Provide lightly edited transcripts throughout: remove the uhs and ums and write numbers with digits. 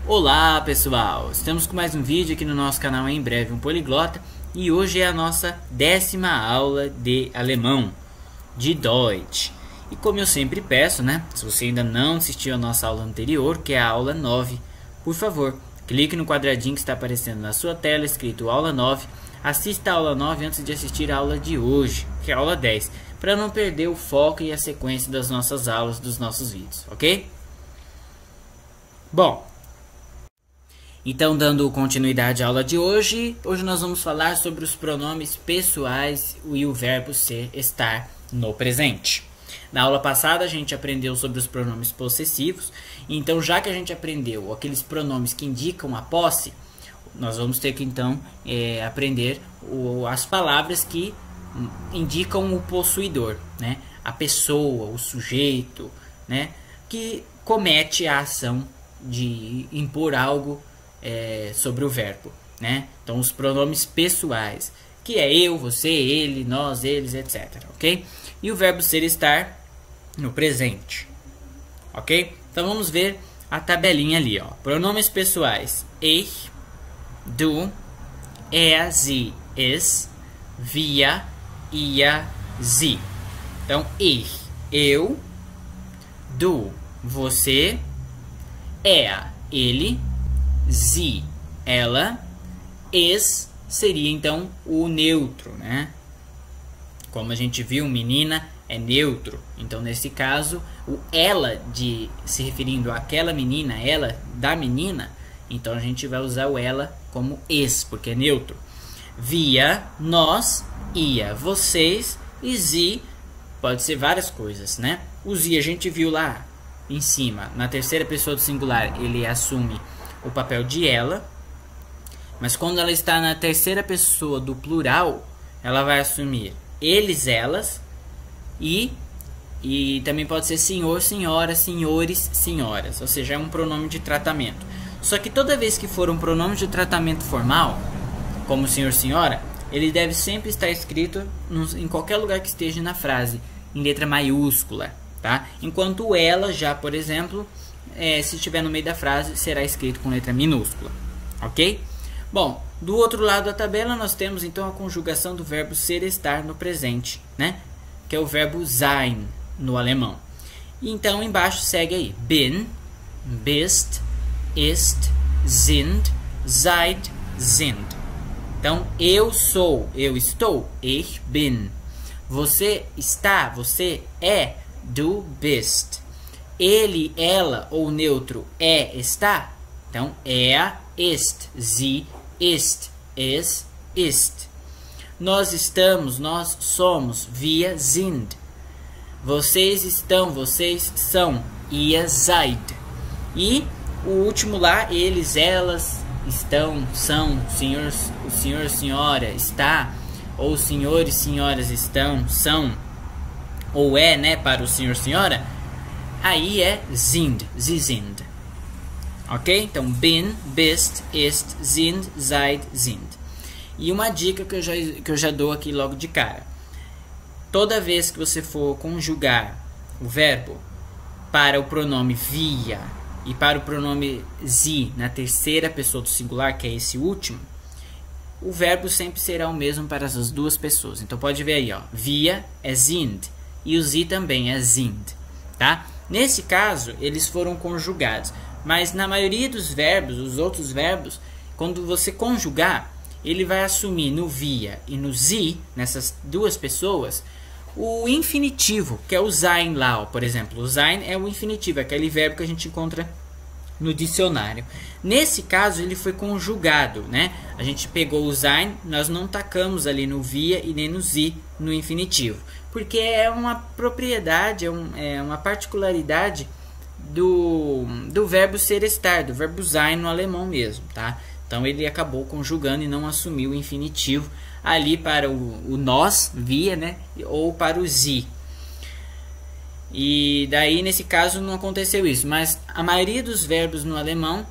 Olá pessoal, estamos com mais um vídeo aqui no nosso canal Em Breve um Poliglota e hoje é a nossa 10ª aula de alemão, de Deutsch. E como eu sempre peço, né, se você ainda não assistiu a nossa aula anterior, que é a aula 9, por favor, clique no quadradinho que está aparecendo na sua tela escrito aula 9, assista a aula 9 antes de assistir a aula de hoje, que é a aula 10, para não perder o foco e a sequência das nossas aulas, dos nossos vídeos, ok? Bom, então, dando continuidade à aula de hoje, nós vamos falar sobre os pronomes pessoais e o verbo ser, estar no presente. Na aula passada a gente aprendeu sobre os pronomes possessivos, então já que a gente aprendeu aqueles pronomes que indicam a posse, nós vamos ter que então aprender as palavras que indicam o possuidor, né? A pessoa, o sujeito, né? Que comete a ação de impor algo sobre o verbo, né? Então os pronomes pessoais, que é eu, você, ele, nós, eles, etc, ok? E o verbo ser, estar no presente, ok? Então vamos ver a tabelinha ali, ó. Pronomes pessoais: ich, du, er, sie, es, wir, ihr, sie. Então ich, eu, du, você, er, ele, sie, ela, es seria então o neutro, né? Como a gente viu, menina é neutro. Então nesse caso, o ela de se referindo àquela menina, ela da menina, então a gente vai usar o ela como es, porque é neutro. Wir, nós, ia, vocês, e sie pode ser várias coisas, né? O sie a gente viu lá em cima, na terceira pessoa do singular, ele assume o papel de ela, mas quando ela está na terceira pessoa do plural, ela vai assumir eles, elas, e também pode ser senhor, senhora, senhores, senhoras, ou seja, é um pronome de tratamento. Só que toda vez que for um pronome de tratamento formal, como senhor, senhora, ele deve sempre estar escrito em qualquer lugar que esteja na frase, em letra maiúscula, tá? Enquanto ela já, por exemplo, se estiver no meio da frase, será escrito com letra minúscula, ok? Bom, do outro lado da tabela nós temos então a conjugação do verbo ser, estar no presente, né? Que é o verbo sein no alemão. E então embaixo segue aí: bin, bist, ist, sind, seid, sind. Então eu sou, eu estou, ich bin. Você está, você é, du bist. Ele, ela ou neutro é, está. Então er, ist, sie, ist, es, ist. Nós estamos, nós somos, wir sind. Vocês estão, vocês são, ihr seid. E o último lá, eles, elas, estão, são, o senhor, senhora, está, ou os senhores, senhoras estão, são, ou é, né, para o senhor, senhora, aí é sind, sie sind. Ok? Então, bin, bist, ist, sind, seid, sind. E uma dica que eu já dou aqui logo de cara. Toda vez que você for conjugar o verbo para o pronome wir e para o pronome sie na terceira pessoa do singular, que é esse último, o verbo sempre será o mesmo para essas duas pessoas. Então pode ver aí, ó, wir é sind e o sie também é sind, tá? Nesse caso, eles foram conjugados. Mas na maioria dos verbos, os outros verbos, quando você conjugar, ele vai assumir no wir e no sie, nessas duas pessoas, o infinitivo, que é o sein lá, ó, por exemplo. O sein é o infinitivo, é aquele verbo que a gente encontra no dicionário. Nesse caso, ele foi conjugado, né? A gente pegou o sein, nós não tacamos ali no wir e nem no sie, no infinitivo. Porque é uma propriedade, é uma particularidade do verbo ser, estar, do verbo sein no alemão mesmo, tá? Então ele acabou conjugando e não assumiu o infinitivo ali para o nós, wir, né? Ou para o sie. E daí nesse caso não aconteceu isso, mas a maioria dos verbos no alemão,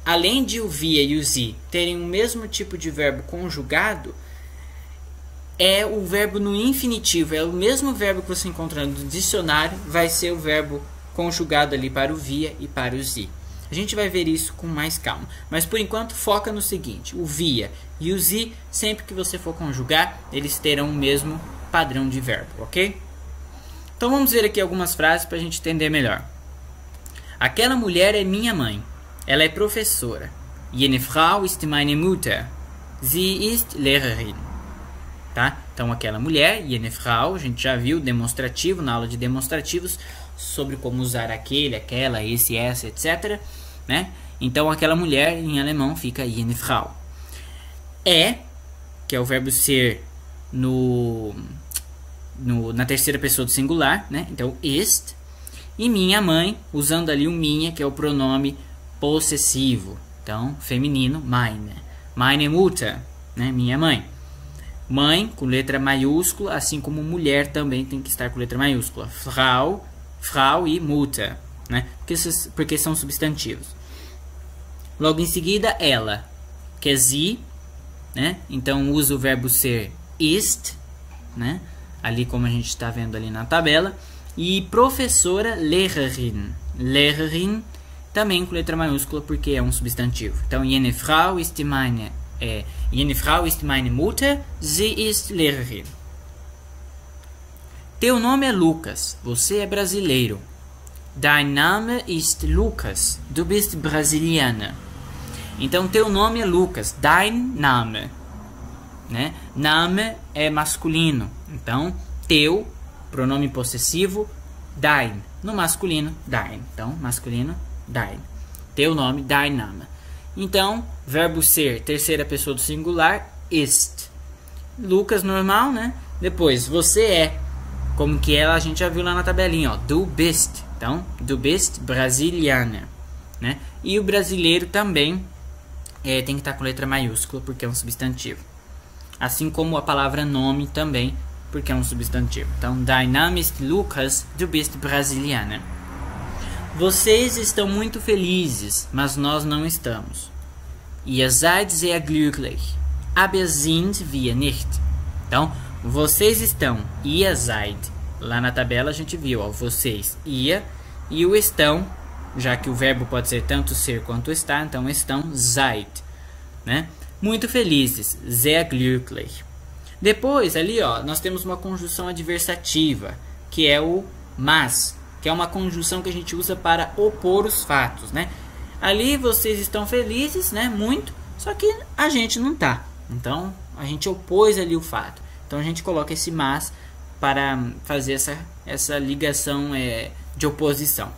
além de o wir e o sie terem o mesmo tipo de verbo conjugado, é o verbo no infinitivo, é o mesmo verbo que você encontra no dicionário, vai ser o verbo conjugado ali para o wir e para o sie. A gente vai ver isso com mais calma. Mas por enquanto foca no seguinte: o via e o sie, sempre que você for conjugar, eles terão o mesmo padrão de verbo, ok? Então vamos ver aqui algumas frases para a gente entender melhor. Aquela mulher é minha mãe. Ela é professora. Jene Frau ist meine Mutter. Sie ist Lehrerin. Tá? Então aquela mulher, jene Frau, a gente já viu demonstrativo na aula de demonstrativos sobre como usar aquele, aquela, esse, essa, etc. Né? Então aquela mulher em alemão fica jene Frau. Que é o verbo ser na terceira pessoa do singular, né? Então ist. E minha mãe, usando ali o minha, que é o pronome possessivo. Então, feminino, meine. Meine Mutter, né? Minha mãe. Mãe com letra maiúscula, assim como mulher também tem que estar com letra maiúscula. Frau, Frau e Mutter, né? Porque são substantivos. Logo em seguida, ela, que é sie, né? Então usa o verbo ser ist, né? Ali como a gente está vendo ali na tabela. E professora, Lehrerin. Lehrerin também com letra maiúscula porque é um substantivo. Então, jene Frau ist meine Mutter, sie ist Lehrerin. Teu nome é Lucas, você é brasileiro. Dein Name ist Lucas, du bist Brasilianer. Então, teu nome é Lucas, dein Name. Né? Name é masculino. Então, teu, pronome possessivo, dein. No masculino, dein. Então, masculino, dein. Teu nome, dein Name. Então, verbo ser, terceira pessoa do singular, ist. Lucas, normal, né? Depois, você é. Como que ela, a gente já viu lá na tabelinha, ó. Du bist. Então, du bist Brasilianer. Né? E o brasileiro também tem que estar com letra maiúscula, porque é um substantivo. Assim como a palavra nome também, porque é um substantivo. Então, dein Name ist Lucas, du bist Brasilianer. Vocês estão muito felizes, mas nós não estamos. Ihr seid sehr glücklich, aber sind wir nicht. Então, vocês estão, ihr seid. Lá na tabela a gente viu, ó, vocês, ihr, e o estão, já que o verbo pode ser tanto ser quanto estar, então estão, seid, né? Muito felizes, sehr glücklich. Depois, ali, ó, nós temos uma conjunção adversativa, que é o mas, que é uma conjunção que a gente usa para opor os fatos, né? Ali vocês estão felizes, né? Muito, só que a gente não tá. Então, a gente opôs ali o fato. Então, a gente coloca esse mas para fazer essa ligação de oposição.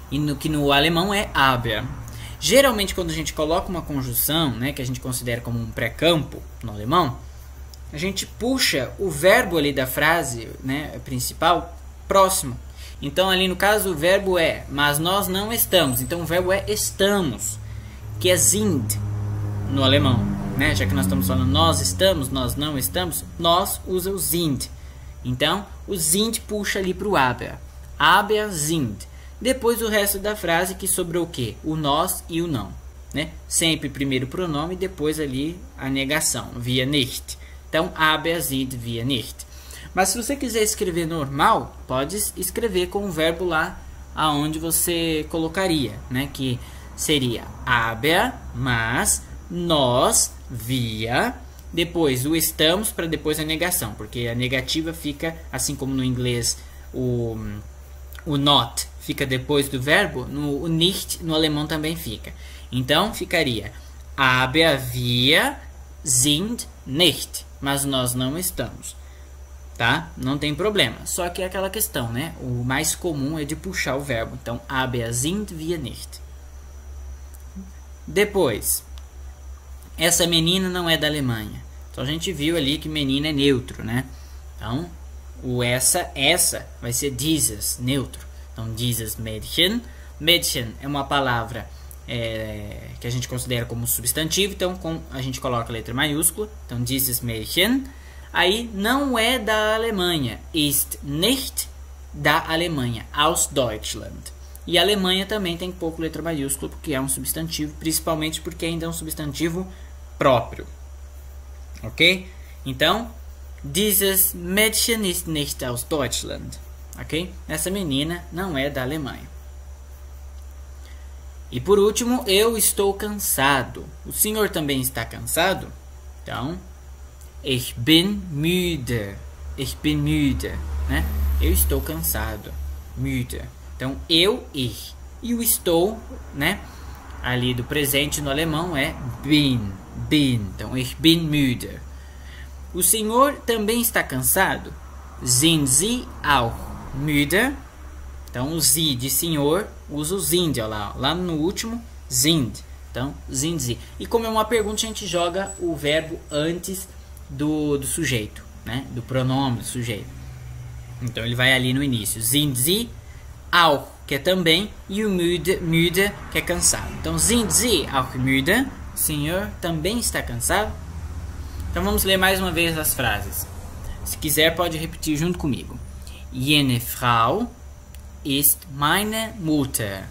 E no alemão é aber. Geralmente, quando a gente coloca uma conjunção, né, que a gente considera como um pré-campo no alemão, a gente puxa o verbo ali da frase, né, principal próximo. Então, ali no caso, o verbo é, mas nós não estamos. Então, o verbo é estamos, que é sind no alemão. Né? Já que nós estamos falando nós estamos, nós não estamos, nós usa o sind. Então, o sind puxa ali para o aber. Aber sind. Depois o resto da frase que sobrou o quê? O nós e o não. Né? Sempre primeiro o pronome e depois ali a negação. Wir nicht. Então, aber sind wir nicht. Mas se você quiser escrever normal, pode escrever com o verbo lá aonde você colocaria. Né? Que seria aber, mas, nós, wir. Depois o estamos para depois a negação. Porque a negativa fica, assim como no inglês o not fica depois do verbo, o nicht no alemão também fica. Então ficaria aber wir sind nicht, mas nós não estamos, tá? Não tem problema. Só que é aquela questão, né? O mais comum é de puxar o verbo. Então aber sind wir nicht. Depois, essa menina não é da Alemanha. Então a gente viu ali que menina é neutro, né? Então o essa vai ser dieses, neutro. Então, dieses Mädchen. Mädchen é uma palavra que a gente considera como substantivo. Então, a gente coloca a letra maiúscula. Então, dieses Mädchen. Aí, não é da Alemanha. Ist nicht da Alemanha. Aus Deutschland. E a Alemanha também tem pouco letra maiúscula, porque é um substantivo. Principalmente porque ainda é um substantivo próprio. Ok? Então, dieses Mädchen ist nicht aus Deutschland. Ok? Essa menina não é da Alemanha. E por último, eu estou cansado. O senhor também está cansado? Então, ich bin müde. Ich bin müde, né? Eu estou cansado. Müde. Então, ich. E o estou, né? Ali do presente no alemão é bin. Então, ich bin müde. O senhor também está cansado? Sind Sie auch müde? Então, o Sie de senhor usa o sind, ó lá no último, sind. Então, sind Sie. E como é uma pergunta, a gente joga o verbo antes do sujeito, né? Do pronome do sujeito. Então, ele vai ali no início. Sind Sie auch, que é também, e o müde, que é cansado. Então, sind Sie auch müde? O senhor também está cansado? Então, vamos ler mais uma vez as frases. Se quiser, pode repetir junto comigo. Jene Frau ist meine Mutter.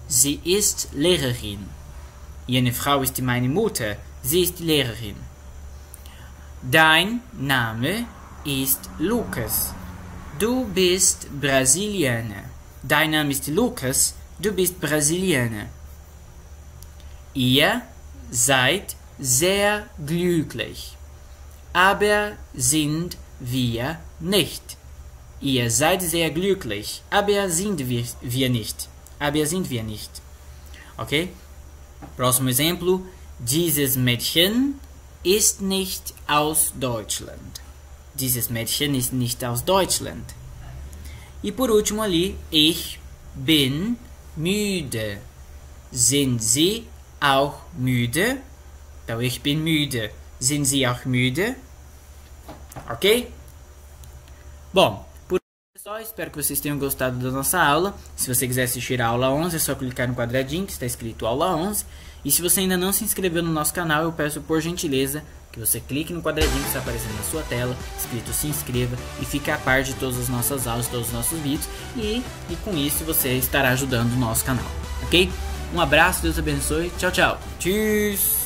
Sie ist Lehrerin. Jene Frau ist meine Mutter. Sie ist Lehrerin. Dein Name ist Lucas. Du bist Brasilianer. Dein Name ist Lucas. Du bist Brasilianer. Ihr seid sehr glücklich. Aber sind wir nicht. Ihr seid sehr glücklich, aber sind wir nicht. Aber sind wir nicht. Ok? Próximo exemplo. Dieses Mädchen ist nicht aus Deutschland. Dieses Mädchen ist nicht aus Deutschland. E por último ali, ich bin müde. Sind Sie auch müde? Então, ich bin müde. Sind Sie auch müde? Ok? Bom, por hoje é só. Espero que vocês tenham gostado da nossa aula. Se você quiser assistir a aula 11, é só clicar no quadradinho que está escrito aula 11. E se você ainda não se inscreveu no nosso canal, eu peço por gentileza que você clique no quadradinho que está aparecendo na sua tela, escrito se inscreva, e fique a par de todas as nossas aulas, todos os nossos vídeos. E com isso você estará ajudando o nosso canal. Ok? Um abraço, Deus abençoe. Tchau, tchau. Tchau.